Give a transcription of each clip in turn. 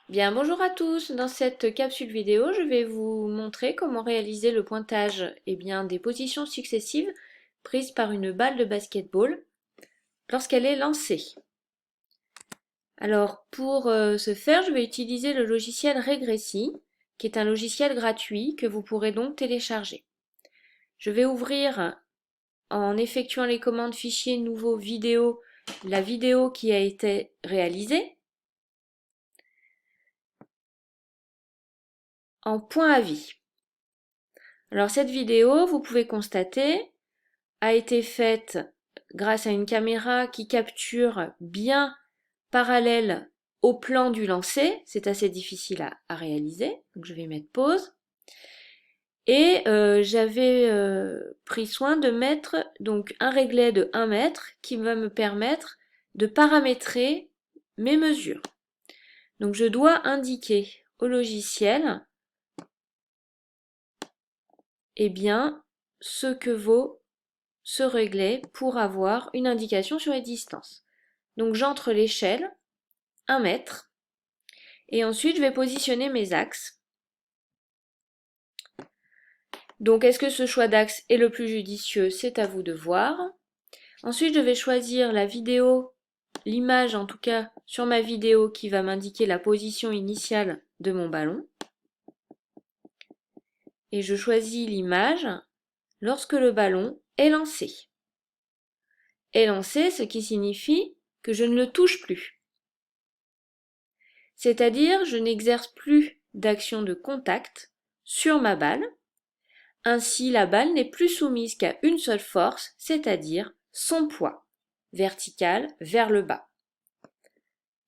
Bien, bonjour à tous. Dans cette capsule vidéo, je vais vous montrer comment réaliser le pointage des positions successives prises par une balle de basketball lorsqu'elle est lancée. Alors, pour ce faire, je vais utiliser le logiciel Regressi, qui est un logiciel gratuit que vous pourrez donc télécharger. Je vais ouvrir, en effectuant les commandes fichier nouveau vidéo, la vidéo qui a été réalisée en point à vie. Alors cette vidéo, vous pouvez constater, a été faite grâce à une caméra qui capture bien parallèle au plan du lancer. C'est assez difficile à réaliser, donc je vais mettre pause. Et j'avais pris soin de mettre donc un réglet de 1 mètre qui va me permettre de paramétrer mes mesures. Donc je dois indiquer au logiciel ce que vaut ce réglet pour avoir une indication sur les distances. Donc j'entre l'échelle, 1 mètre, et ensuite je vais positionner mes axes. Donc est-ce que ce choix d'axe est le plus judicieux? C'est à vous de voir. Ensuite je vais choisir la vidéo, l'image en tout cas sur ma vidéo qui va m'indiquer la position initiale de mon ballon. Et je choisis l'image lorsque le ballon est lancé. Est lancé, ce qui signifie que je ne le touche plus. C'est-à-dire, je n'exerce plus d'action de contact sur ma balle. Ainsi, la balle n'est plus soumise qu'à une seule force, c'est-à-dire son poids, vertical vers le bas.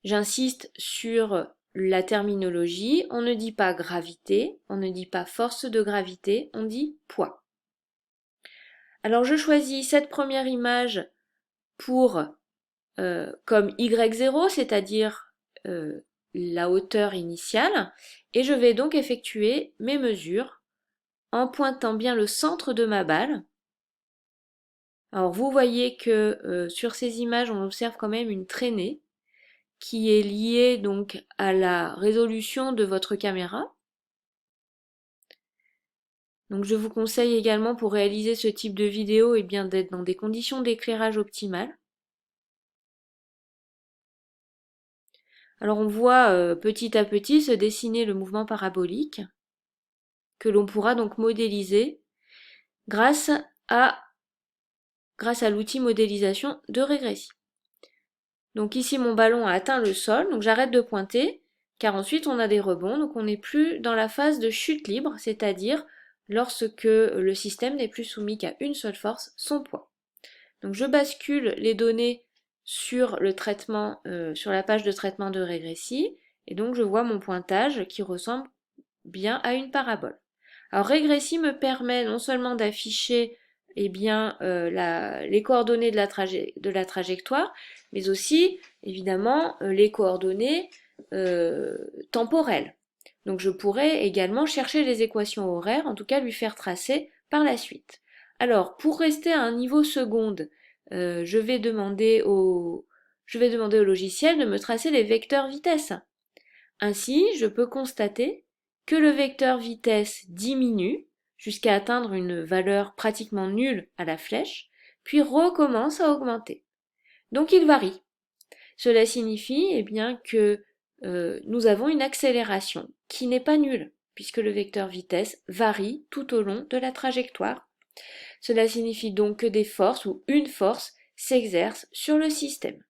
J'insiste sur la terminologie, on ne dit pas gravité, on ne dit pas force de gravité, on dit poids. Alors je choisis cette première image pour comme y0, c'est-à-dire la hauteur initiale, et je vais donc effectuer mes mesures en pointant bien le centre de ma balle. Alors vous voyez que sur ces images, on observe quand même une traînée qui est liée donc à la résolution de votre caméra. Donc je vous conseille également pour réaliser ce type de vidéo d'être dans des conditions d'éclairage optimales. Alors on voit petit à petit se dessiner le mouvement parabolique que l'on pourra donc modéliser grâce à l'outil modélisation de Regressi. Donc ici mon ballon a atteint le sol, donc j'arrête de pointer, car ensuite on a des rebonds, donc on n'est plus dans la phase de chute libre, c'est-à-dire lorsque le système n'est plus soumis qu'à une seule force, son poids. Donc je bascule les données sur le traitement, sur la page de traitement de Regressi, et donc je vois mon pointage qui ressemble bien à une parabole. Alors Regressi me permet non seulement d'afficher les coordonnées de la trajectoire, mais aussi évidemment les coordonnées temporelles. Donc je pourrais également chercher les équations horaires, en tout cas lui faire tracer par la suite. Alors pour rester à un niveau seconde, je vais demander au logiciel de me tracer les vecteurs vitesse. Ainsi, je peux constater que le vecteur vitesse diminue jusqu'à atteindre une valeur pratiquement nulle à la flèche, puis recommence à augmenter. Donc il varie. Cela signifie que nous avons une accélération qui n'est pas nulle, puisque le vecteur vitesse varie tout au long de la trajectoire. Cela signifie donc que des forces ou une force s'exerce sur le système.